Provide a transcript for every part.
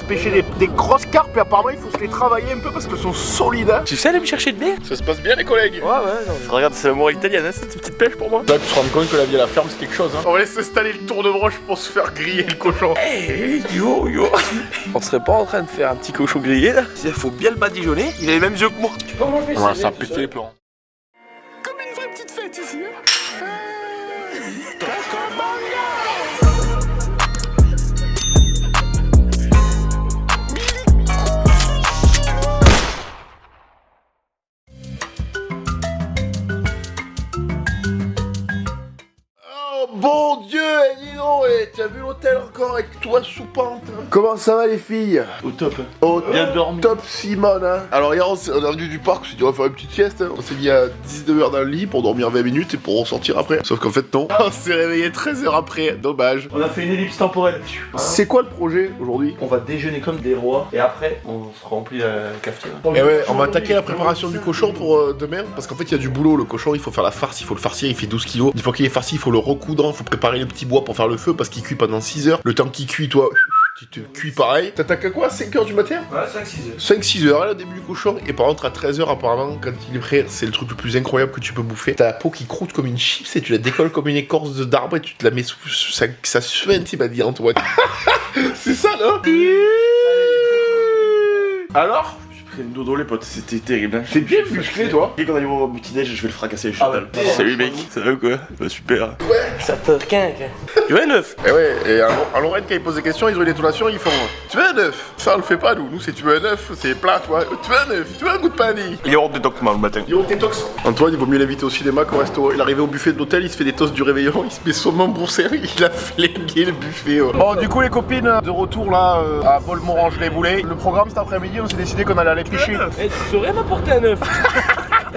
laisse pêcher des grosses carpes et apparemment il faut se les travailler un peu parce qu'elles sont solides. Hein. Tu sais aller me chercher de bière? Ça se passe bien les collègues. Ouais, non. Regarde, c'est la morale italienne, hein, cette petite pêche pour moi. Là tu te rends compte que la vie à la ferme c'est quelque chose. Hein. On va laisser installer le tour de broche pour se faire griller le cochon. Hey, yo. On serait pas en train de faire un petit cochon grillé là? Il faut bien le badigeonner, il a les mêmes yeux que moi. Tu peux m'enlever ça? Ouais, ça a pété les plans. Comme une vraie petite fête ici. Bon Dieu, dis donc, tu as vu l'hôtel encore avec toi sous pente hein. Comment ça va les filles? Au top. Au bien dormi. top Simone hein. Alors hier on est revenu du parc, on s'est dit on va faire une petite sieste hein. On s'est mis à 19h dans le lit pour dormir 20 minutes et pour ressortir après. Sauf qu'en fait non, on s'est réveillé 13h après, dommage. On a fait une ellipse temporelle. C'est quoi le projet aujourd'hui? On va déjeuner comme des rois et après on se remplit la cafetière. Et ouais, on va attaquer la préparation du cochon pour demain parce qu'en fait il y a du boulot, le cochon il faut faire la farce, il faut le farcir, il fait 12 kilos. Une fois qu'il est farci, il faut le recoudre, il faut préparer le petit bois pour faire le feu parce qu'il cuit pendant 6 heures. Le temps qu'il cuit, toi, tu te cuis pareil. T'attaques à quoi? 5h du matin? Ouais, 5-6 heures. 5-6 heures, là, le début du cochon. Et par contre, à 13h, apparemment, quand il est prêt, c'est le truc le plus incroyable que tu peux bouffer. T'as la peau qui croûte comme une chips et tu la décolles comme une écorce d'arbre et tu te la mets sous. Ça suinte, il m'a dit Antoine. C'est ça, non? Alors? Une dodo les potes, c'était terrible hein. T'es bien musclé toi. Dès qu'on arrive au petit déj, je vais le fracasser le cheval. Salut mec, ça va ou quoi? Bah super. Ouais. Ça te quinque. Tu veux un œuf? Et ouais, et à Lorraine quand ils posent des questions, ils ont une détonation, ils font tu veux un œuf? Ça on le fait pas nous, c'est tu veux un œuf, c'est plat toi. Tu veux un œuf? Tu veux un goût de pané? Il est hors détox le matin. Il est hors détox. Antoine il vaut mieux l'inviter au cinéma qu'au resto. Il arrive au buffet de l'hôtel, il se fait des toasts du réveillon, il se met saumon bourser, il a flingué le buffet. Oh. Bon du coup les copines, de retour là à Paul-Morange-les-Boulets. Le programme cet après-midi, on s'est décidé qu'on allait aller pêcher. Eh, tu saurais m'apporter un œuf?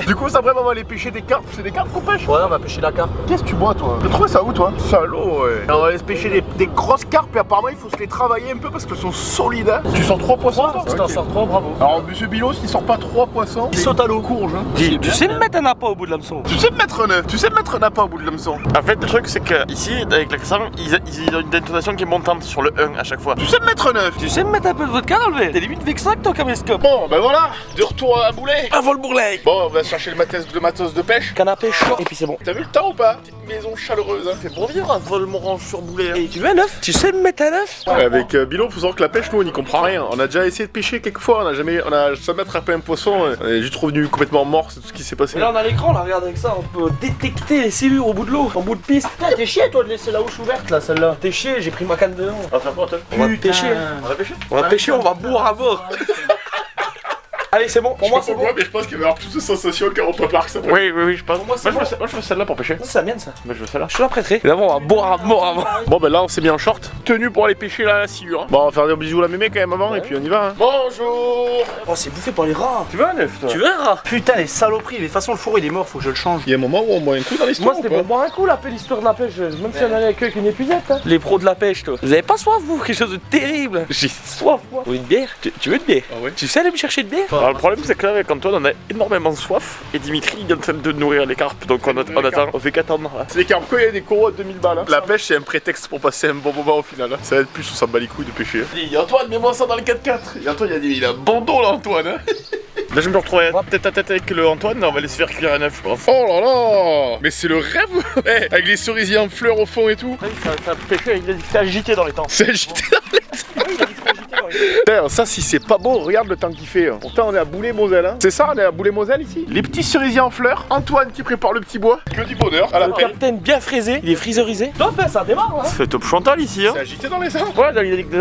Du coup, cet après-midi, on va aller pêcher des carpes. C'est des carpes qu'on pêche? Ouais, on va pêcher la carpe. Qu'est-ce que tu bois, toi? Tu trouves ça où, toi? Salaud, ouais. On va aller se pêcher des grosses carpes et apparemment, il faut se les travailler un peu parce qu'elles sont solides. Hein. Tu sors 3 poissons, toi? Si t'en sors 3, bravo. Alors, monsieur Bilos, il sort pas 3 poissons. Il saute à l'eau. Courge, hein. Tu sais me mettre un appât au bout de l'hameçon? Tu sais me mettre un œuf. Tu sais me mettre un appât au bout de l'hameçon. En fait, le truc, c'est que ici, avec l'accent, ils ont une détonation qui est montante sur le 1 à chaque fois. Tu sais me mettre un œuf. Tu sais me mettre un peu de vodka dans le verre? T'es limite vexin que ton caméscope. Bon, ben voilà, de retour à Boulet. Un vol bourlet. Bon, on va chercher le matos de pêche. Canapé chaud et puis c'est bon. T'as vu le temps ou pas? Petite maison chaleureuse, hein. C'est bon vivre à Vol-Morange sur Boulet. Et tu veux un œuf? Tu sais me mettre un œuf? Ouais, avec Bilon, faut savoir que la pêche, nous, on n'y comprend rien. On a déjà essayé de pêcher quelques fois, on a jamais attrapé un poisson. On est juste revenu complètement mort, c'est tout ce qui s'est passé. Mais là, on a l'écran, là, regarde avec ça, on peut détecter les cellules au bout de l'eau, en bout de piste. Putain, t'es chier, toi, de laisser la houche ouverte, là, celle-là. T'es chier, j'ai pris ma canne dedans. On va faire quoi, toi? On va pêcher. On va pêcher? On va pêcher, on va boire à bord. Allez, c'est bon, pour moi c'est bon. Mais je pense qu'il va y avoir plus de sensations qu'un repas parc ça. Oui, je pense. Moi, je veux celle-là pour pêcher. C'est la mienne ça. Moi, je veux celle-là. Je te la prêterai. D'abord, on va boire à mort avant. Bon, ben là, on s'est mis en short. Tenue pour aller pêcher la sciure. Bon, on va faire des bisous à la mémé quand même avant et puis on y va. Hein. Bonjour. Oh, c'est bouffé par les rats. Tu veux un œuf, toi? Tu veux un rat? Putain, les saloperies. De toute façon, le four il est mort, faut que je le change. Il y a un moment où on boit un coup dans l'histoire. Moi, c'était pour boire un coup, l'histoire de la pêche. Même si on allait avec une épuisette. Hein. Les pros de la pêche, toi. Vous avez pas soif, vous? Quelque chose de terrible. J'ai soif, moi. Vous une bière? Tu veux une bière? Ah ouais. Tu sais aller me chercher de bière? Alors le problème c'est que là avec Antoine on a énormément soif et Dimitri il est en train de nourrir les carpes donc on attend, on fait qu'attendre là. C'est des carpes, il y a des coraux à 2000 balles. Hein. La pêche c'est un prétexte pour passer un bon moment au final. Hein. Ça va être plus, on s'en bat les couilles de pêcher. Hein. Dis, Antoine, mets-moi ça dans le 4x4. Et Antoine il a bon dos là Antoine. Hein. Là je me retrouve tête à tête avec le Antoine, là, on va laisser faire cuire un œuf je pense. Oh là là. Mais c'est le rêve. Hey, avec les cerisiers en fleurs au fond et tout. Oui, ça pêché, il a dit que c'est agité dans les temps. C'est agité dans les temps. Putain, ça si c'est pas beau, regarde le temps qu'il fait. Hein. Pourtant on est à Boulay-Moselle. Hein. C'est ça, on est à Boulay-Moselle ici. Les petits cerisiers en fleurs. Antoine qui prépare le petit bois. Que du bonheur à la Le paille. capitaine bien fraisé, il est friserisé. Top, ça démarre hein. C'est top Chantal ici hein. C'est agité dans les arbres. Ouais,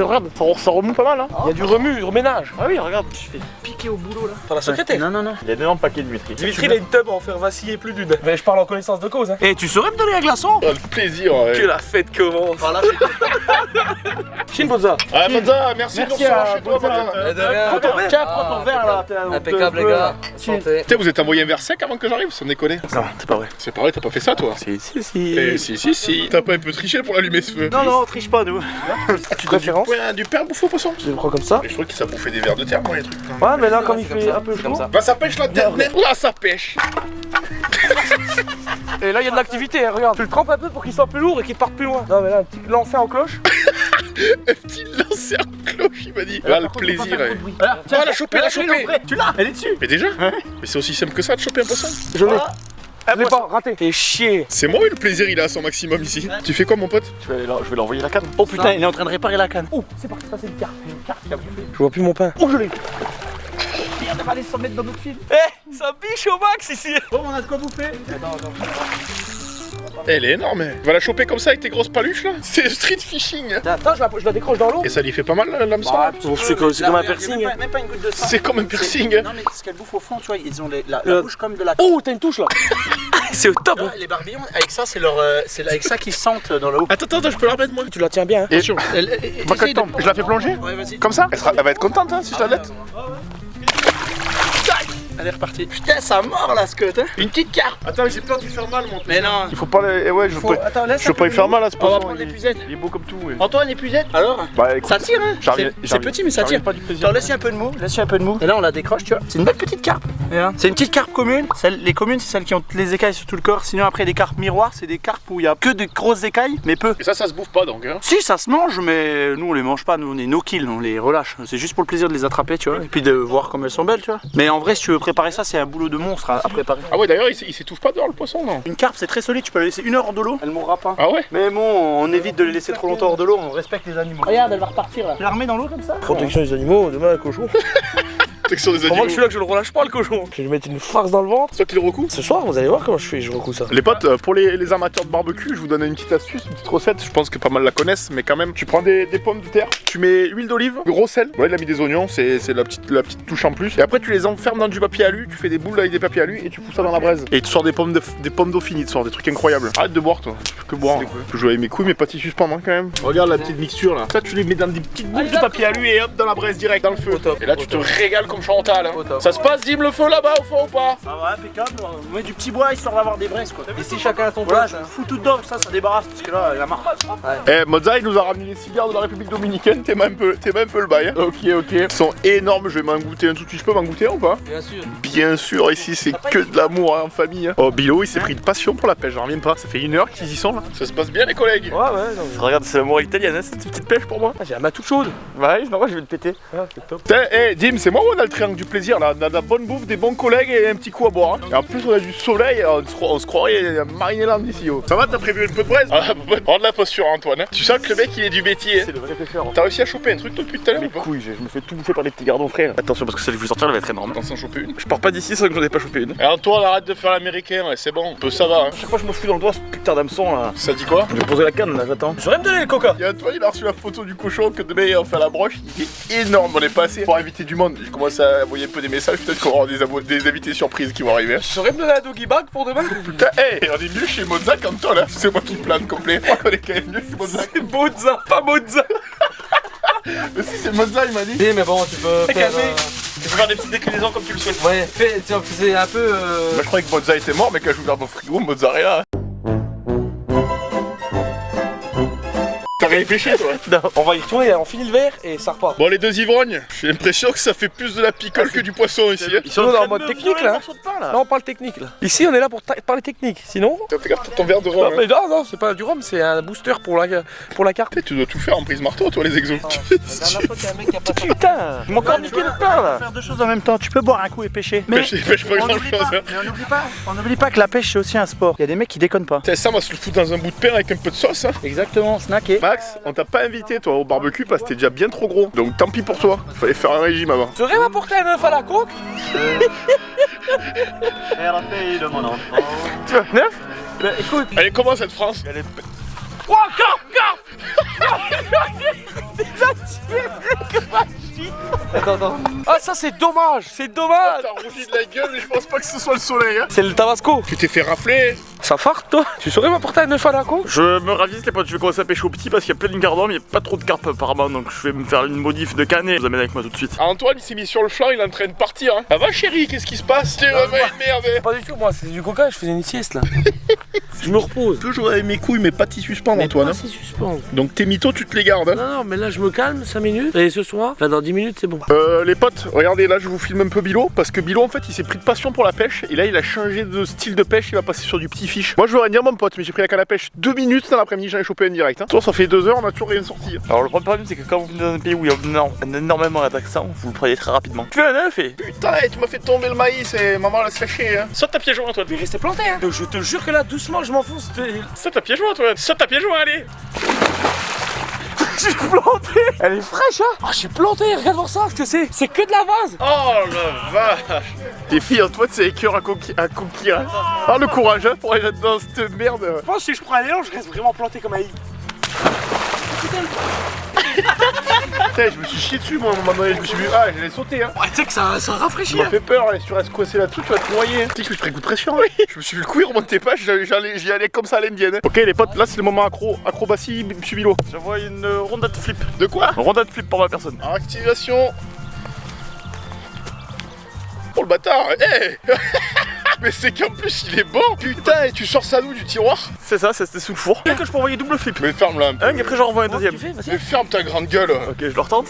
regarde, ça remue pas mal hein. Il y a du remue, du reménage. Ah oui, regarde. Je fais piquer au boulot là. Par la secrétaire. Non. Il y a d'énormes paquets Dimitri. Dimitri, il a une tub à en faire vaciller plus d'une. Mais je parle en connaissance de cause. Hein. Et tu saurais me donner un glaçon? Oh, le plaisir. Ouais. Que la fête commence. Voilà, Shinboza. Ah Bonza, merci de nous recevoir chez toi Bonza. Tiens, prends ton verre là. Impeccable les gars, santé. Putain, vous êtes envoyé un verre sec avant que j'arrive, sans déconner. Non, c'est pas vrai. C'est pareil, t'as pas fait ça toi? Si. Eh si. T'as pas un peu triché pour allumer ce feu? Non, on triche pas nous. Tu préférences? Ouais, du père bouffe au poisson. Je le prends comme ça. Mais je crois qu'il ça bouffait des vers de terre moi les trucs. Ouais, mais là, comme il fait un peu chaud. Bah ça pêche la terre, là ça pêche. Et là, il y a de l'activité, hein, regarde. Tu le trempes un peu pour qu'il soit plus lourd et qu'il parte plus loin. Non, mais là, un petit lancer en cloche. Un petit lancer en cloche, il m'a dit. Là, le plaisir. Tiens, la choper, la choper. Tu l'as, elle est dessus. Mais déjà Mais c'est aussi simple que ça de choper un poisson. Je l'ai. Je l'ai pas, raté. T'es chier. C'est moi, le plaisir, il est à son maximum ici. Tu fais quoi, mon pote? Je vais l'envoyer la canne. Oh putain, il est en train de réparer la canne. Oh, c'est parti, ça c'est une carte. Une carte qui a bouffé. Je vois plus mon pain. Oh, je l'ai. Merde, elle va aller s'en mettre dans notre film. Eh, ça biche au max ici. Bon, on a de quoi bouffer. Attends. Elle est énorme. Tu vas la choper comme ça avec tes grosses paluches là? C'est street fishing. Attends, je la décroche dans l'eau. Et ça lui fait pas mal l'hameçon? C'est comme un piercing. Même pas une goutte de sang. C'est comme un piercing. Non, mais ce qu'elle bouffe au fond, tu vois, ils ont la bouche comme de la. Oh, t'as une touche là. C'est au top. Les barbillons, avec ça, c'est avec ça qu'ils sentent dans l'eau. Attends, je peux la remettre moi. Tu la tiens bien. Et je la fais plonger? Ouais, vas-y. Comme ça? Elle va être contente hein, si je la laisse. Elle est repartie. Putain, ça mord là, ce que t'as. Une petite carte. Attends, j'ai peur d'y faire mal mon. Mais non. Il faut pas les. Ouais, je veux pas y faire mal à ce On va poisson. prendre l'épuisette. Il est beau comme tout. Ouais. Antoine, l'épuisette. Alors Bah écoute, ça tire, hein. C'est petit, mais ça tire. Pas du plaisir. Attends, laisse-lui un peu de mou. Laisse-lui un peu de mou. Et là, on la décroche, tu vois. C'est une belle petite carpe. C'est une petite carpe commune. Les communes, c'est celles qui ont les écailles sur tout le corps. Sinon, après, les carpes miroirs, c'est des carpes où il y a que de grosses écailles, mais peu. Et ça se bouffe pas donc hein. Si, ça se mange, mais nous on les mange pas, nous on est no kill, on les relâche. C'est juste pour le plaisir de les attraper, tu vois, et puis de voir comme elles sont belles, tu vois. Mais en vrai, si tu veux préparer ça, c'est un boulot de monstre à préparer. Ah ouais, d'ailleurs, il s'étouffe pas dehors le poisson, non? Une carpe, c'est très solide, tu peux la laisser 1 heure hors de l'eau, elle mourra pas. Ah ouais? Mais bon, on évite de les laisser trop longtemps hors de l'eau, on respecte les animaux. Regarde, elle va repartir là. Tu la remets dans l'eau comme ça? Protection des animaux, demain un cochon. Protection des Comment animaux. que celui-là que je le relâche pas le cochon? Je vais lui mettre une farce dans le ventre. C'est toi qui le recouds? Ce soir, vous allez voir comment je recous ça. Les potes, pour les amateurs de barbecue, je vous donne une petite astuce, une petite recette. Je pense que pas mal la connaissent, mais quand même, tu prends des pommes de terre, tu mets huile d'olive, gros sel. Ouais, il a mis des oignons, c'est la petite touche en plus. Et après, tu les enfermes dans du papier alu, tu fais des boules avec des papiers alu et tu fous ça dans la braise. Et tu sors des pommes d'eau finie, tu sors des trucs incroyables. Arrête de boire, toi. Tu fais que boire. Je joue avec mes couilles, mais pas t'y suspendre quand même. Regarde la petite mixture là. Ça, tu les mets dans des petites boules de papier alu et hop, dans la braise direct, dans le feu. Et là, tu te régales comme Chantal. Hein. Ça se passe, dis-le feu là-bas au fond ou pas? Ça va, impeccable, on met du petit bois histoire d'avoir des braises quoi. Ici chacun a son bois, je fous tout dedans, ça débarrasse parce que là, la marque. Eh, Mozza, il nous a ramené les cigares de la République Dominicaine, t'es même un peu le bail. Hein. Ok. Ils sont énormes, je vais m'en goûter un tout de suite. Je peux m'en goûter ou pas? Bien sûr. Bien sûr, ici c'est que de l'amour hein, en famille. Hein. Oh, Bilo, il s'est pris de passion pour la pêche, j'en reviens pas. Ça fait 1 heure qu'ils y sont là. Ça se passe bien, les collègues? Ouais, non. Regarde, c'est l'amour italienne, hein, cette petite pêche pour moi. Ah, j'ai un matou chaude. Ouais, c'est normal, je vais te péter. Ah, c'est top. Eh, Dim, c'est moi où on a le triangle du plaisir là? On a de la bonne bouffe, des bons collègues et un petit coup à boire. Hein. Et en plus, on a du soleil, on se croirait mariner land ici. Oh. Ça va, t'as prévu un peu de braise? Ah, prends de la posture, Antoine. Hein. Tu sens que le mec il est du métier. C'est le vrai pêcheur. T'as réussi à choper un truc toi depuis tout à l'heure? Mes couilles, je me fais tout bouffer par les petits gardons, frère. Attention, parce que celle que je vais sortir, elle va être énorme. T'en choper une? Je pars pas d'ici sans que j'en ai pas chopé une. Et Antoine, arrête de faire l'américain, ouais, c'est bon. Peu ça va. Hein. Chaque fois, je me fous dans le doigt ce putain d'hameçon là. Ça dit quoi? Je vais poser la canne là, j'attends. J'aurais me donner le coca. Et Antoine, il a reçu la photo du cochon que demain on fait à la broche. Il est énorme, on est passé pour inviter du monde. Je commence à envoyer un peu des messages, peut-être qu'on aura des invités surprises qui vont arriver. Tu saurais me donner un doggy bag pour demain? Putain, hey, on est mieux chez Mozza qu'Antoine là. C'est moi qui plane complet. On est quand même mieux chez Mozza. C'est Mozza, pas Mozza. Mais si, c'est Mozza, il m'a dit. Oui, mais bon, tu peux faire. Tu peux faire des petites déclinaisons comme tu le souhaites. Ouais, c'est un peu. Bah, je croyais que Mozza était mort, mais quand j'ai ouvert mon frigo, mozzarella. T'as rien pêché toi? Non, on va y retourner, on finit le verre et ça repart. Bon, les deux ivrognes, j'ai l'impression que ça fait plus de la picole que du poisson ici. Hein. Ils sont en mode technique là. Non, on parle technique là. Ici, on est là pour parler technique. Sinon. Fais gaffe, ton verre de rhum. Non, Hein. mais non, c'est pas du rhum, c'est un booster pour la carte. Tu dois tout faire en prise marteau, toi, les exos. Putain, je m'en encore niqué le pain là. Faire deux choses en même temps, tu peux boire un coup et pêcher. Mais Pêche pas on grand n'oublie chose. pas, Hein. mais on n'oublie pas que la pêche c'est aussi un sport. Il y a des mecs qui déconnent pas. Ça, on va se le foutre dans un bout de pain avec un peu de sauce. Hein. Exactement, snacker. Max, on t'a pas invité toi au barbecue parce que t'es déjà bien trop gros. Donc tant pis pour toi. Fallait faire un régime avant. Tu aurais m'apporter un œuf à la coque? Tu veux neuf? Bah, écoute, Allez, comment cette France? Oh, encore. Attends. Ah, ça c'est dommage, T'as rougi de la gueule, mais je pense pas que ce soit le soleil. Hein. C'est le tabasco. Tu t'es fait rafler. Ça farte toi? Tu saurais m'apporter un œuf à la coque? Je me ravise les potes, je vais commencer à pêcher au petit parce qu'il y a plein de gardons, mais il n'y a pas trop de carpes apparemment, donc je vais me faire une modif de canne et je vous amène avec moi tout de suite. Ah, Antoine, il s'est mis sur le flanc, il est en train de partir. Hein. Ça va, chérie? Qu'est-ce qui se passe? T'es vraiment énervé. Pas du tout, moi c'est du coca, je faisais une sieste là. Je me repose. Toujours avec mes couilles, mais pas t'y suspendre, Antoine. Hein. C'est suspens. Donc tes mythos, tu te les gardes. Hein. Non, mais là je me calme 5 minutes et ce soir, enfin dans 10 minutes c'est bon. Les potes, regardez là, je vous filme un peu Bilo parce que Bilo en fait il s'est pris de passion pour la pêche et là il a changé de style de pêche, il va passer sur du petit fiche. Moi je veux rien dire mon pote, mais j'ai pris la canne à pêche 2 minutes dans l'après-midi, j'en ai chopé un direct. Hein. Toi ça fait 2 heures, on a toujours rien sorti. Alors le problème c'est que quand vous venez dans un pays où il y a énormément d'accent, vous le prenez très rapidement. Tu fais un œuf et... Putain, tu m'as fait tomber le maïs et maman l'a séché. Hein. Saute à pieds joints toi. Je vais rester planté, hein. Je te jure que là, doucement, je m'enfonce. Saute à pieds joints toi. Saute à pieds joints, allez. Je suis planté. Elle est fraîche, hein. Ah, je suis planté, regarde voir ça, je te sais. C'est que de la vase. Oh la vache. Les filles, Antoine, c'est les cœurs à conquérir. Ah, le courage hein, pour aller là-dedans, cette merde. Je pense que si je prends un élan, je reste vraiment planté comme un i. Putain, je me suis chié dessus, moi, à un moment donné, je me suis dit, ah, j'allais sauter, hein. Ouais, tu sais que ça rafraîchit. Ça m'a fait peur, là, si tu restes coincé là-dessous, tu vas te noyer. Tu sais que je me suis pris un coup de pression, hein. Je me suis vu le couille remonter pas, j'y allais comme ça à l'indienne. Ok, les potes, là, c'est le moment acrobatie, monsieur Bilo. Je vois une rondade flip. De quoi? Une rondade flip pour ma personne. Activation. Oh le bâtard, hey. Mais c'est qu'en plus il est bon. Putain, et tu sors ça d'où, du tiroir? C'est ça, c'était sous le four. Là que je peux envoyer double flip. Mais ferme-la un peu. Un et après j'en renvoie un deuxième. Mais ferme ta grande gueule. Ok, je le retente.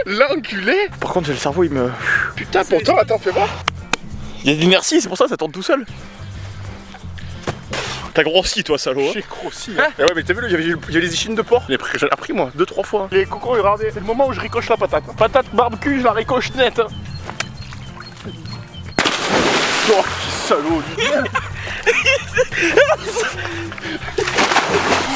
L'enculé. Par contre j'ai le cerveau il me... Putain, pourtant, attends, fais voir. Il y a de l'inertie, c'est pour ça que ça tourne tout seul. T'as grossi toi salaud. J'ai grossi. Hein. Et ouais, mais t'as vu, il y a les échines de porc. J'en ai appris moi, 2-3 fois. Les cocos, regardez, c'est le moment où je ricoche la patate. Patate barbecue, je la ricoche net. Hein. Oh, salaud.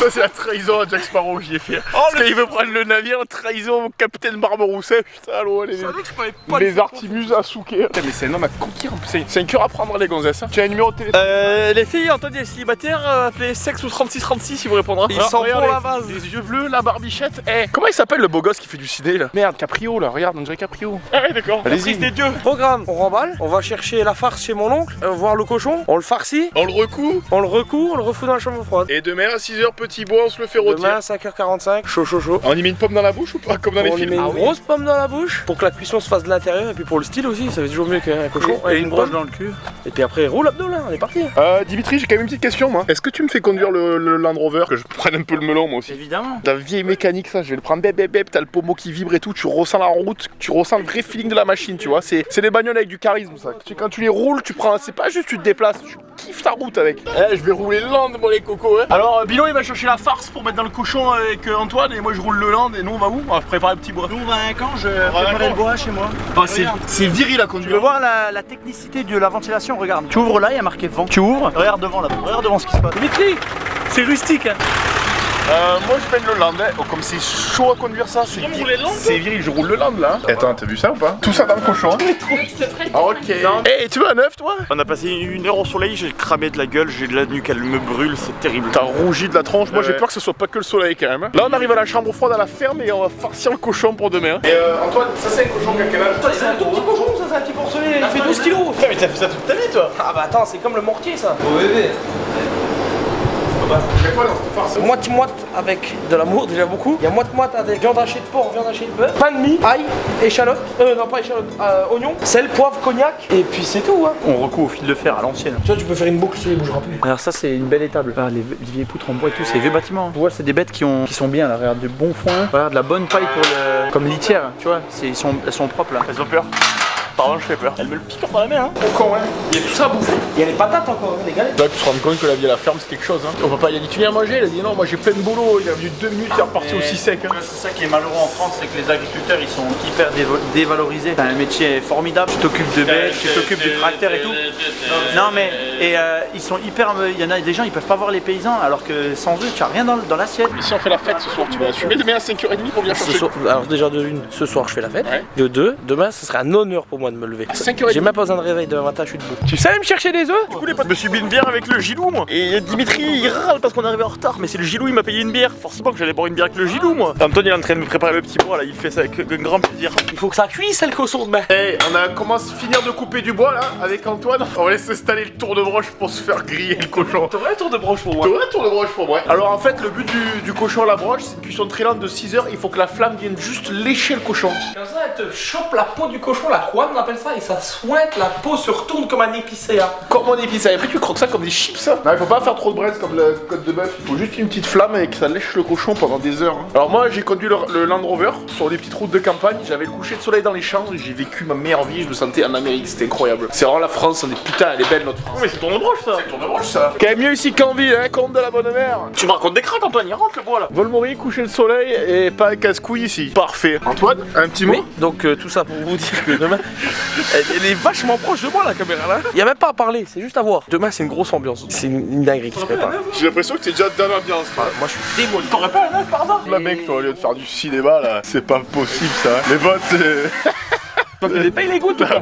Ça c'est la trahison à Jack Sparrow que j'y ai fait. Oh, parce qu'il veut prendre le navire, trahison au capitaine Barberousset. Putain, allô, les Artimus à souquer. Mais c'est un homme à conquérir en plus. C'est un cœur à prendre les gonzesses. Hein. Tu as un numéro de téléphone? Les filles, Antoine est célibataire, appelez sexe ou 3636 il vous répondra. Ils sont pour la base. Les yeux bleus, la barbichette. Eh, comment il s'appelle le beau gosse qui fait du ciné là? Merde, Caprio là, regarde, on dirait Caprio. Ah ouais, d'accord. Allez-y. Des dieux. Programme, on remballe, on va chercher la farce chez mon oncle, voir le cochon, on le farcit, On le recoue. on le recoue, on le refout dans la chambre froide. Et demain à 6h, petit bois, on se le fait rôtir. Demain à 5h45, chaud chaud chaud. On y met une pomme dans la bouche ou pas comme dans les On lui films? met une grosse pomme dans la bouche pour que la cuisson se fasse de l'intérieur et puis pour le style aussi, ça fait toujours mieux qu'un cochon. Et une broche pomme. dans le cul. Et puis après, roule abdos là, on est parti. Dimitri, j'ai quand même une petite question moi. Est-ce que tu me fais conduire le Land Rover, que je prenne un peu le melon moi aussi? Évidemment. La vieille mécanique ça, je vais le prendre bép bép bép, t'as le pommeau qui vibre et tout, tu ressens la route, tu ressens le vrai feeling de la machine, tu vois. C'est des bagnoles avec du charisme ça. Quand tu les roules, tu prends, c'est pas juste tu te déplaces, tu kiffes ta route avec. Eh, je vais rouler le Land moi les cocos hein. Alors Bilo il va chercher la farce pour mettre dans le cochon avec Antoine et moi je roule le Land et nous on va où? On va préparer le petit bois. Nous on va à un camp, je préparerai le bois chez moi. Oh, c'est viril à Tu conduire. veux voir la technicité de la ventilation? Regarde. Tu ouvres là, il y a marqué vent. Tu ouvres, regarde devant là, regarde devant ce qui se passe. Dimitri, c'est rustique hein. Moi je peine le Land, hein. Oh, comme c'est chaud à conduire ça, c'est viril, je roule le Land là. Attends, t'as vu ça ou pas? Tout ça dans le cochon. Ah, ok. Eh, tu veux un œuf toi? On a passé 1 heure au soleil, j'ai cramé de la gueule, j'ai de la nuque, elle me brûle, c'est terrible. T'as rougi de la tronche, moi j'ai peur que ce soit pas que le soleil quand même. Là on arrive à la chambre froide à la ferme et on va farcir le cochon pour demain. Et Antoine, ça c'est un cochon qui a quel âge? C'est un tout petit cochon, ça c'est un petit porcelet, il fait 12 kilos. Putain mais t'as fait ça toute ta vie toi? Ah bah attends, c'est comme le mortier ça. Au bébé. C'est quoi dans cette farce? Moite-moite avec de l'amour, déjà beaucoup. Il y a moite-moite avec viande hachée de porc, viande hachée de bœuf, pain de mie, ail, échalote, non pas échalote, oignon, sel, poivre, cognac, et puis c'est tout hein. On recoue au fil de fer à l'ancienne. Tu vois, tu peux faire une boucle sur les bougera plus. Alors ça c'est une belle étable. Regarde, les vieilles poutres en bois et tout, c'est vieux bâtiments. Tu vois, c'est des bêtes qui sont bien là. Regarde, du bon foin. Regarde, de la bonne paille pour le... Comme litière, tu vois. Elles sont propres là. Elles ont peur. Pardon, je fais peur. Elle me le pique dans la main hein. Au con hein. Il y a tout ça à bouffer. Il y a les patates encore, les galettes. Là tu te rends compte que la vie à la ferme c'est quelque chose hein. On va pas, il a dit tu viens manger, il a dit non moi j'ai plein de boulot, il a venu 2 minutes, il est reparti aussi sec hein. C'est ça qui est malheureux en France, c'est que les agriculteurs ils sont hyper dévalorisés. T'as un métier formidable, tu t'occupes de bêtes, tu t'occupes du tracteur et tout. Non mais, ils sont hyper... Il y en a des gens, ils peuvent pas voir les paysans alors que sans eux tu as rien dans l'assiette. Ici on fait la fête ce soir, tu vas assumer demain à 5h30 pour venir Ce chercher. soir, alors déjà de une, ce soir je fais la fête. Ouais. De deux, demain ce serait un honneur pour moi de me lever. 5h30. J'ai même pas besoin de réveil, demain matin je suis debout. Tu sais aller me chercher des œufs? Du coup les potes, je me suis bu une bière avec le Gilou moi. Et Dimitri il râle parce qu'on est arrivé en retard, mais c'est le Gilou il m'a payé une bière. Forcément que j'allais boire une bière avec le Gilou moi. Antoine il est en train de me préparer le petit bois là, il fait ça avec un grand plaisir. Il faut que ça cuise le cochon demain. Hey, on a commencé à finir de couper du bois là avec Antoine. On va laisser installer le tour de broche pour se faire griller le cochon. T'aurais un tour de broche pour moi. T'aurais un tour de broche pour moi. Alors en fait le but du cochon à la broche c'est une cuisson très lente de 6 heures. Il faut que la flamme vienne juste lécher le cochon. Comme ça elle te chope la peau du cochon, la couenne là appelle ça, et ça sointe, la peau se retourne comme un épicé. Hein. Comme on épicé, et après tu croques ça comme des chips. Hein. Non, il faut pas faire trop de braise comme la côte de bœuf. Il faut juste une petite flamme et que ça lèche le cochon pendant des heures. Hein. Alors moi j'ai conduit le Land Rover sur des petites routes de campagne. J'avais le coucher de soleil dans les champs. J'ai vécu ma meilleure vie. Je me sentais en Amérique. C'était incroyable. C'est vraiment la France. On est putain, elle est belle notre France. Mais c'est ton broche ça. C'est ton broche ça. Quand même mieux ici qu'en ville, hein, compte de la bonne mère. Tu me racontes des craques, Antoine, il rentre le bois là. Volmori, coucher de soleil et pas un casse-couille ici. Parfait. Antoine, un petit mot. Oui, donc tout ça pour vous dire que demain, elle est vachement proche de moi la caméra là. Il y a même pas à parler, c'est juste à voir. Demain c'est une grosse ambiance, c'est une dinguerie qui se prépare. J'ai l'impression que t'es déjà dans l'ambiance. Moi je suis démoli. T'aurais pas un œuf par hasard? La mec, toi, au lieu de faire du cinéma là, c'est pas possible ça. Les potes, c'est. Tu les payes les gouttes ou pas?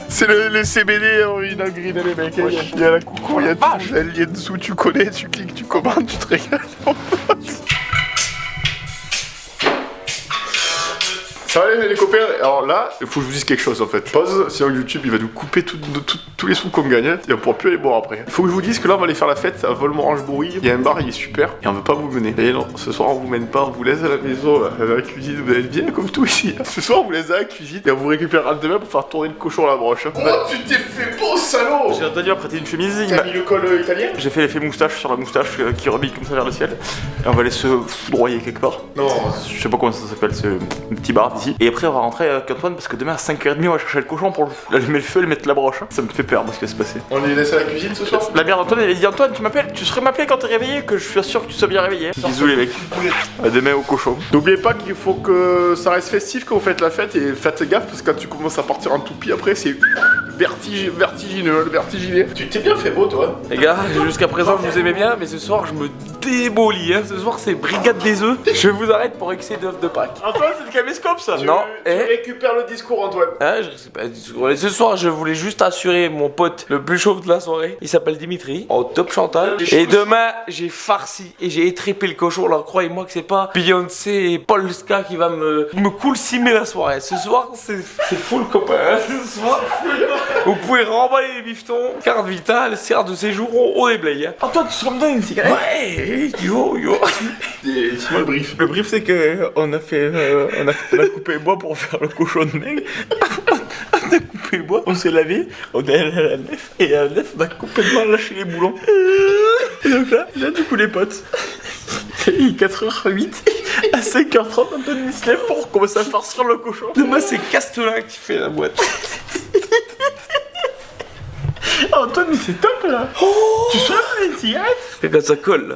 C'est le CBD original green les mecs. Il y a la coucou, il y a tout. Il y a le lien dessous, tu connais, tu cliques, tu commandes, tu te régales. Ça va les copains, alors là, il faut que je vous dise quelque chose en fait. Pause, sinon YouTube il va nous couper tous les sous qu'on gagne et on pourra plus aller boire après. Il faut que je vous dise que là on va aller faire la fête à Volmorange-Bourry. Il y a un bar, il est super et on veut pas vous mener. Et non, ce soir on vous mène pas, on vous laisse à la maison, là, à la cuisine, vous allez bien comme tout ici. Ce soir on vous laisse à la cuisine et on vous récupérera demain pour faire tourner le cochon à la broche. Oh tu t'es fait beau salaud! J'ai entendu prêter une chemise. T'as mis le col italien? J'ai fait l'effet moustache sur la moustache qui rebille comme ça vers le ciel. Et on va aller se foudroyer quelque part. Non. Je sais pas comment ça s'appelle, ce petit bar d'ici. Et après on va rentrer avec Antoine parce que demain à 5h30 on va chercher le cochon pour allumer le feu et le mettre la broche. Ça me fait peur parce que ce qui va se passer. On les laisse à la cuisine ce soir? La mère d'Antoine elle a dit Antoine tu m'appelles, tu serais m'appeler quand t'es réveillé que je suis sûr que tu sois bien réveillé. Bisous les mecs. À demain au cochon. N'oubliez pas qu'il faut que ça reste festif quand vous faites la fête et faites gaffe parce que quand tu commences à partir en toupie après c'est vertigineux. Tu t'es bien fait beau toi. Les gars, jusqu'à présent je vous aimais bien, mais ce soir je me démolis. Hein. Ce soir c'est brigade des œufs. Je vous arrête pour excès d'œufs de Pâques. Antoine c'est le caméscope ça. Non, tu récupères le discours Antoine. Hein, je sais pas, ce soir je voulais juste assurer mon pote le plus chauve de la soirée. Il s'appelle Dimitri, en top Chantal. Et demain j'ai farci et j'ai étripé le cochon. Alors croyez-moi que c'est pas Beyoncé et Polska qui va me coulcimer la soirée. Ce soir c'est full copain. Hein. Ce soir vous pouvez remballer les bifetons, carte vitale, carte de séjour, on déblaye. Hein. Antoine tu serais me donner une cigarette? Ouais, yo. Dis-moi le brief. Le brief c'est que on a coupé les bois pour faire le cochon de mec. On a coupé les bois, on s'est lavé, on est allé à la nef et à la nef on a complètement lâché les boulons. Et donc là du coup les potes. Il est 4h08, à 5h30 Antoine se lève pour commencer à farcir le cochon. Demain c'est Castelin qui fait la boîte. Antoine mais c'est top là. Tu souhaites une cigarette? Et quand ça colle là.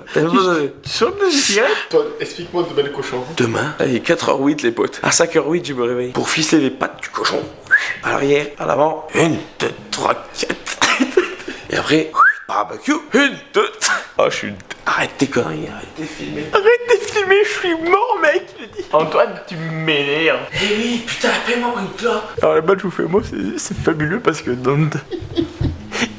Tu souhaites une cigarette? Antoine, explique-moi de bel cochon. Demain, il est 4h08 les potes. À 5h08 je me réveille. Pour ficeler les pattes du cochon. À l'arrière, à l'avant. 1, 2, 3, 4. Et après, barbecue. 1, 2, 3. Oh je suis... Arrête tes conneries, arrête de filmer. Arrête de filmer, je suis mort mec. Antoine tu m'énerves. Eh oui, putain, paie-moi une clope. Alors là-bas je vous fais moi c'est fabuleux parce que dans...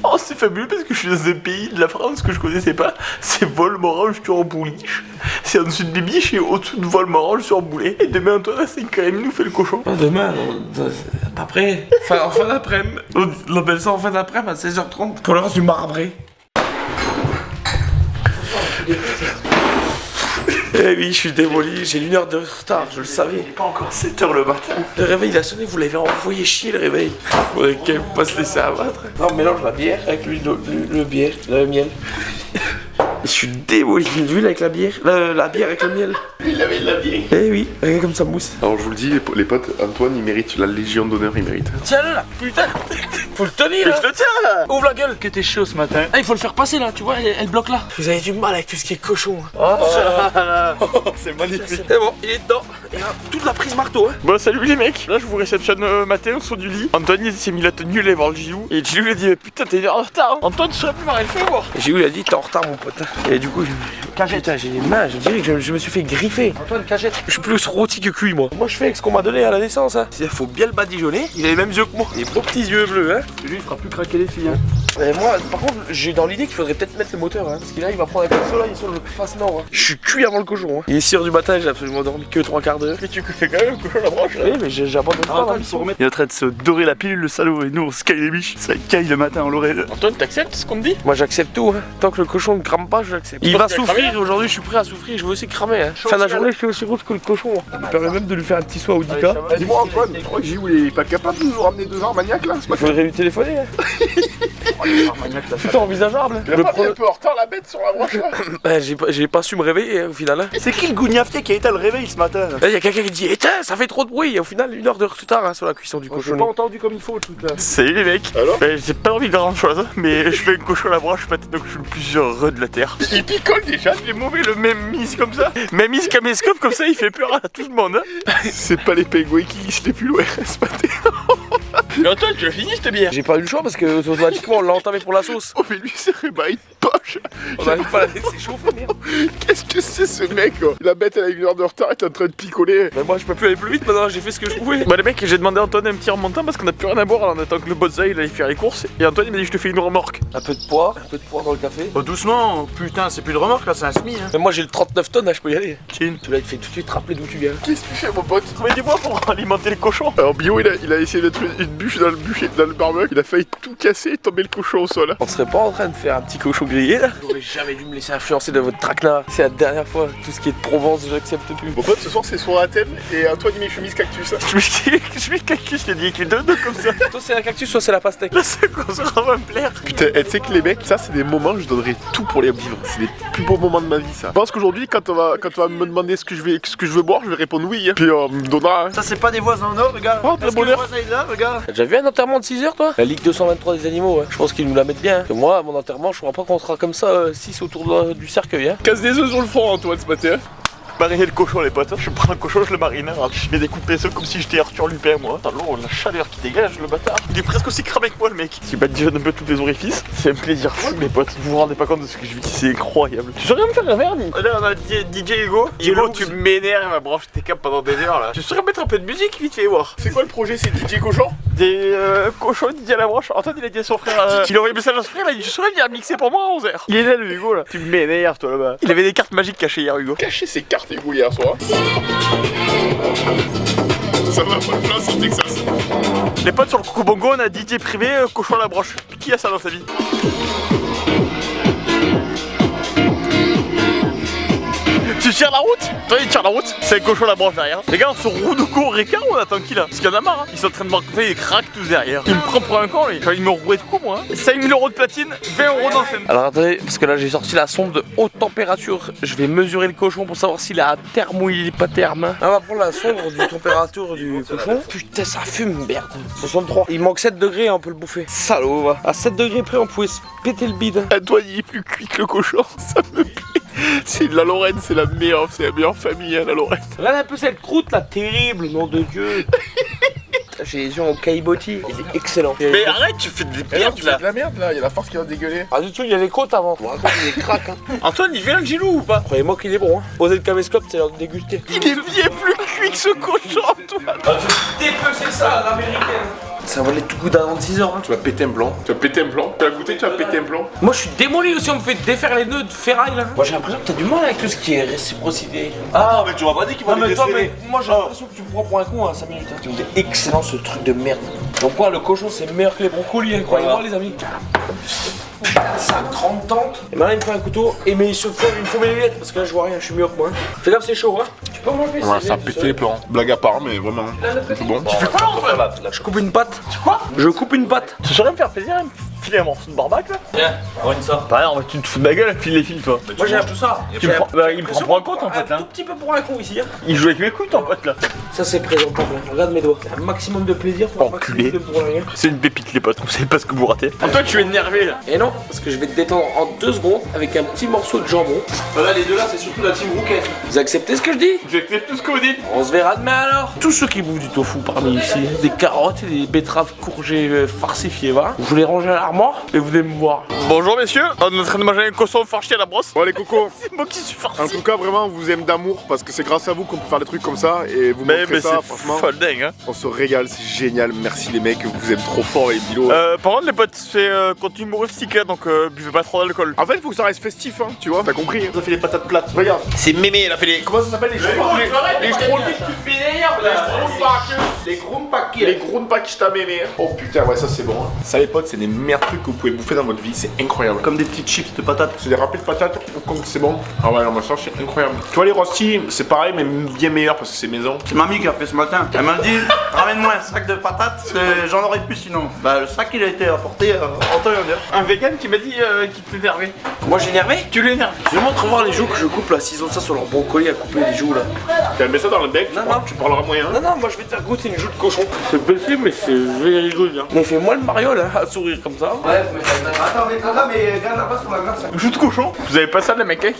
Oh c'est fabuleux parce que je suis dans un pays de la France que je connaissais pas. C'est Volmorange-sur-Bouliche. C'est en dessous de Bibiche et au-dessous de Volmorange-sur-Boulet. Et demain Antoine à 5h30 nous fait le cochon. Demain, après, en fin d'après-midi. On appelle ça en fin d'après-midi à 16h30. Pour le reste du marbré. Eh oui, je suis démoli, j'ai 1 heure de retard, je le savais. Il est pas encore 7h le matin. Le réveil il a sonné, vous l'avez envoyé chier le réveil. Faudrait quand même pas se laisser abattre. Non, on mélange la bière avec le bière, le miel. Je suis démoli, l'huile avec la bière, la bière avec le miel. Il avait de la bière. Eh oui, regarde comme ça mousse. Alors je vous le dis les potes, Antoine il mérite la Légion d'honneur, il mérite. Tiens-le là, putain. Faut le tenir là. Je le tiens là. Ouvre la gueule. Que t'es chaud ce matin. Ah, il faut le faire passer là, tu vois, elle bloque là. Vous avez du mal avec tout ce qui est cochon. C'est magnifique. C'est bon, il est dedans. Et là, toute la prise marteau. Hein. Bon salut les mecs. Là je vous réceptionne matin au son du lit. Antoine il s'est mis la tenue, il allait voir le Gilou. Et Gilou lui a dit putain t'es en retard. Hein. Antoine tu serais plus marrer le feu voir. J'ai eu, il a dit t'es en retard mon pote. Et du coup, putain, j'ai les mains, je dirais que je me suis fait griffer. Antoine, cachette. Je suis plus rôti que cuit moi. Moi je fais avec ce qu'on m'a donné à la naissance. Hein. Il faut bien le badigeonner. Il a les mêmes yeux que moi. Les beaux petits yeux bleus. Hein. Lui il fera plus craquer les filles. Hein. Et moi, par contre, j'ai dans l'idée qu'il faudrait peut-être mettre le moteur, hein, parce que là, il va prendre un coup de soleil sur le face nord. Hein. Je suis cuit avant le cochon. Hein. Il est 6 h du matin, j'ai absolument dormi que 3 quarts d'heure. Mais tu fais quand même le cochon à la branche là. Oui, mais j'abandonne pas. Il est en train de se dorer la pilule, le salaud, et nous on se caille les biches. Ça caille le matin, on l'aurait. Antoine, t'acceptes ce qu'on te dit? Moi, j'accepte tout. Hein. Tant que le cochon ne crame pas, je l'accepte. Il va souffrir aujourd'hui, je suis prêt à souffrir. Je veux aussi cramer. Hein. Fin de la journée, je suis aussi rouge que le cochon. Hein. Il permet même de lui faire un petit soin au Dika. Dis-moi, Antoine, tu crois que Gilles il est pas capable de nous ramener 2 Armagnac là? Il faudrait lui téléphoner. Hein. C'est envisageable. Il a pas mis un peu en retard la bête sur la branche là? J'ai pas su me réveiller hein, au final. Hein. C'est qui le gougnafier qui a éteint le réveil ce matin? Il y a quelqu'un qui dit éteins, ça fait trop de bruit. Et au final, 1 heure de retard hein, sur la cuisson du cochon. J'ai pas entendu comme il faut tout là. Salut les mecs. Alors? J'ai pas envie de grand chose, mais je fais un cochon à la branche maintenant que je suis le plus heureux de la terre. Il picole déjà, il est mauvais le même mise comme ça. Même mise caméscope comme ça, il fait peur à tout le monde. Hein. C'est pas les pingouins qui glissent les pulls RS matin. Mais Antoine, tu l'as fini cette bière? J'ai pas eu le choix parce que automatiquement on l'a entamé pour la sauce. Oh mais lui c'est une poche. On n'arrive pas à la laisser chauffer, merde. Qu'est-ce que c'est ce mec quoi? La bête elle a 1 heure de retard et t'es en train de picoler. Mais moi je peux plus aller plus vite maintenant, j'ai fait ce que je pouvais. Bah les mecs, j'ai demandé à Antoine un petit remontant parce qu'on a plus rien à boire, alors on attend que le bozza il aille faire les courses. Et Antoine il m'a dit je te fais une remorque. Un peu de poids dans le café. Oh, doucement, putain, c'est plus une remorque là, c'est un semi. Hein. Mais moi j'ai le 39 tonnes, là, je peux y aller. Chin. Celui-là il te fait tout de suite rappeler d'où tu viens. Qu'est-ce que tu fais mon pote? Mais dis-moi pour alimenter le cochon. Alors Bio il a essayé d'être une bûche dans le barbecue, il a failli tout casser et tomber le cochon au sol. On serait pas en train de faire un petit cochon grillé là? J'aurais jamais dû me laisser influencer de votre traquenard. C'est la dernière fois, tout ce qui est de Provence j'accepte plus. Mon pote ce soir c'est soirée à thème et Antoine il met chemise cactus. Je suis cactus, je t'ai dit avec les deux comme ça. Soit c'est un cactus, soit c'est la pastèque. Là c'est quoi, ça va me plaire. Putain, tu sais que les mecs, ça c'est des moments, je donnerais tout pour les vivre. C'est les plus beaux moments de ma vie ça. Je pense qu'aujourd'hui quand on va me demander ce que je veux boire, je vais répondre oui. Hein. Puis on me donnera. Hein. Ça, c'est pas des voisins en or, regarde. Oh, très bonheur. Regarde. T'as déjà vu un enterrement de 6 heures toi? La Ligue 223 des animaux, hein. Je pense qu'ils nous la mettent bien. Hein. Que moi, à mon enterrement, je crois pas qu'on sera comme ça 6 autour du cercueil. Hein. Casse des œufs sur le front Antoine ce matin. Mariner le cochon les potes, je prends un cochon, je le marine, je mets des coups de pinceau comme si j'étais Arthur Lupin moi. Alors la chaleur qui dégage le bâtard, il est presque aussi cramé que moi le mec. Il bat déjà un peu tous les orifices, c'est un plaisir fou les potes, vous vous rendez pas compte de ce que je vis, c'est incroyable. Tu saurais me faire un verre dit. Là on a DJ Hugo, Hugo tu m'énerves ma branche tes câbles pendant des heures là. Tu saurais mettre un peu de musique vite fait voir. C'est quoi le projet? C'est DJ Cochon? Des cochons DJ à la branche, Antoine il a dit à son frère, il a envoyé un message à son frère, il a dit tu saurais venir mixer pour moi à 11h. Il est là le Hugo là, tu m'énerves toi là-bas. Il avait des cartes magiques cachées hier Hugo. Cacher ses cartes Hugo hier soir. Ça va pas le place au Texas. Les potes sur le Coco Bongo, on a DJ privé, cochon à la broche. Qui a ça dans sa vie? Tu tires la route? Toi il tire la route, c'est un cochon à la branche derrière. Les gars on se roule de cours Ricard, on attend qui là? Parce qu'il y en a marre, hein. Ils sont en train de m'encontrer des cracks tous derrière. Il me prend pour un con lui, il me rouait de coups moi. 5000 € de platine, 20 € d'enseigne. Alors attendez, parce que là j'ai sorti la sonde de haute température. Je vais mesurer le cochon pour savoir s'il est à terme ou il est pas terme. Hein. On va prendre la sonde de température du cochon. Putain ça fume merde. 63. Il manque 7 degrés, on peut le bouffer. Salaud va. À 7 degrés près on pouvait se péter le bide. Antoine il est plus cuit que le cochon, ça me plaît. C'est de la Lorraine, c'est la meilleure famille hein, la Lorraine. Regarde un peu cette croûte là, terrible, nom de Dieu. J'ai les yeux en caillebotis, il est excellent. Mais arrête, tu fais des merdes là. De la merde là, il y a la force qui va dégueuler. Ah du tout, il y a les côtes avant. Je vous raconte, il est crack hein. Antoine il fait un Gilou ou pas? Croyez-moi qu'il est bon hein. Posez le caméscope, c'est l'heure de déguster. Il est bien plus cuit que ce cochon Antoine. Dépecer ça à l'américaine. Ça valait tout goût d'un 6 heures hein. Tu vas péter un blanc. Tu vas péter un blanc. Tu vas goûter, tu vas péter un blanc. Moi je suis démoli aussi, on me fait défaire les nœuds de ferraille là. Moi j'ai l'impression que t'as du mal avec tout ce qui est réciprocité. Ah mais tu m'as pas dit qu'il va mais toi, mais moi j'ai l'impression que tu me prends pour un con à 5 minutes. Hein. C'est excellent ce truc de merde. Donc quoi, le cochon c'est meilleur que les brocolis, hein, croyez-moi les amis. Sa grande tante. Et maintenant il me fait un couteau et mais il me faut mes lunettes parce que là je vois rien, je suis mieux que moi. Fais gaffe c'est chaud hein. Tu peux m'enlever ouais, ça a pété les plans. Blague à part mais vraiment. C'est bon. Tu fais quoi là? Je coupe une patte. Tu quoi? Je coupe une patte. Tu saurais me faire plaisir et me filer un morceau de barbac là? Tiens, prends ça. Bah non, tu te fous de ma gueule, file les fils toi. Moi j'ai un peu ça. Il me prend pour un con ton pote là. Un tout petit peu pour un con ici hein. Il joue avec mes couilles ton pote là. Ça c'est présentable, regarde mes doigts. Un maximum de plaisir pour un maximum de pour rien. C'est une pépite les potes, vous savez pas ce que vous ratez. Toi tu es énervé là. Et non, parce que je vais te détendre en 2 secondes avec un petit morceau de jambon. Voilà les deux là c'est surtout la team Rouquette. Vous acceptez ce que je dis? J'accepte tout ce que vous dites. On se verra demain alors. Tous ceux qui bouffent du tofu parmi ici, des carottes et des betteraves courgées farcifiées, voilà. Je vous les range à l'armoire. l'armoire et vous allez me voir. Bonjour messieurs, on est en train de manger un cochon farci à la brosse. Bon les cocos, C'est moi qui suis farci. en tout cas vraiment on vous aime d'amour parce que c'est grâce à vous qu'on peut faire des trucs comme ça et vous montrez ça franchement. Folle dingue hein. On se régale, c'est génial, merci les mecs, vous aimez trop fort les bilots. Par contre les potes c'est contenu humoristique hein, donc buvez pas trop d'alcool. En fait il faut que ça reste festif hein, tu vois, t'as compris. On a fait les patates plates. Regarde, c'est mémé, elle a fait les... Comment ça s'appelle les Les Les ground pack ta mémé. Oh putain ouais ça c'est bon. Ça les potes c'est des meilleurs trucs que vous pouvez bouffer dans votre vie, c'est incroyable. Comme des petites chips de patates. C'est des râpés de patates, c'est bon. Ah ouais non mais ça c'est incroyable. Tu vois les rostis c'est pareil mais bien meilleur parce que c'est maison. C'est mamie qui a fait ce matin. Elle m'a dit ramène-moi un sac de patates, j'en aurais plus sinon. Bah le sac il a été apporté en temps et en heure. Un vegan qui m'a dit qu'il t'énervait. Moi j'ai énervé. Tu l'énerves. Je vais montrer voir les joues que je coupe là. S'ils ont ça sur leur brocoli à couper les joues là. Tu mets ça dans le bec, Non, non. tu parleras moyen. Non, non, moi je vais te faire goûter une joue de cochon. C'est possible mais c'est very good hein. Mais fais-moi le Mario là, à sourire comme ça. Ouais, attends, mais regarde là-bas sur la glace. Jus de cochon. Vous avez pas ça les mecs hein,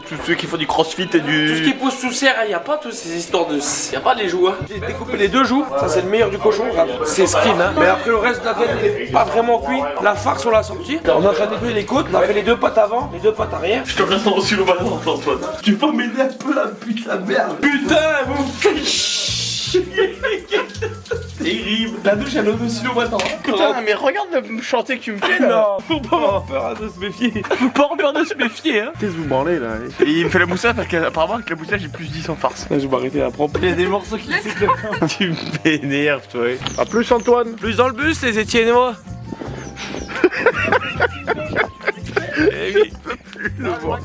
tous ceux qui font du crossfit et Tout ce qui du... pousse sous serre, il n'y a pas toutes ces histoires de. Il n'y a pas les joues. Hein. J'ai découpé les deux joues, ça c'est le meilleur du cochon. Regarde. C'est skin, hein. Mais après le reste de la tête, il est pas vraiment cuit. La farce, on l'a sorti. On est en train de nettoyer les côtes. On a fait les deux pattes avant, les deux pattes arrière. Je te reste reçu le ballon Antoine. Tu peux m'aider un peu la putain de merde. Putain, vous me faites chier. Terrible. La douche elle est au-dessus le matin. Putain mais regarde le chanter que tu me fais là. Non, faut pas avoir peur de se méfier. Faut pas avoir peur de se méfier, hein. Qu'est-ce que vous branlez là? Et il me fait la moussage parce qu'apparemment avec la moussage j'ai plus 10 en farce. Je vais m'arrêter à prendre. Il y a des morceaux qui s'éclatent. Tu m'énerves toi. A plus Antoine. Plus dans le bus, les Étienne et moi. Eh oui, je peux plus le voir.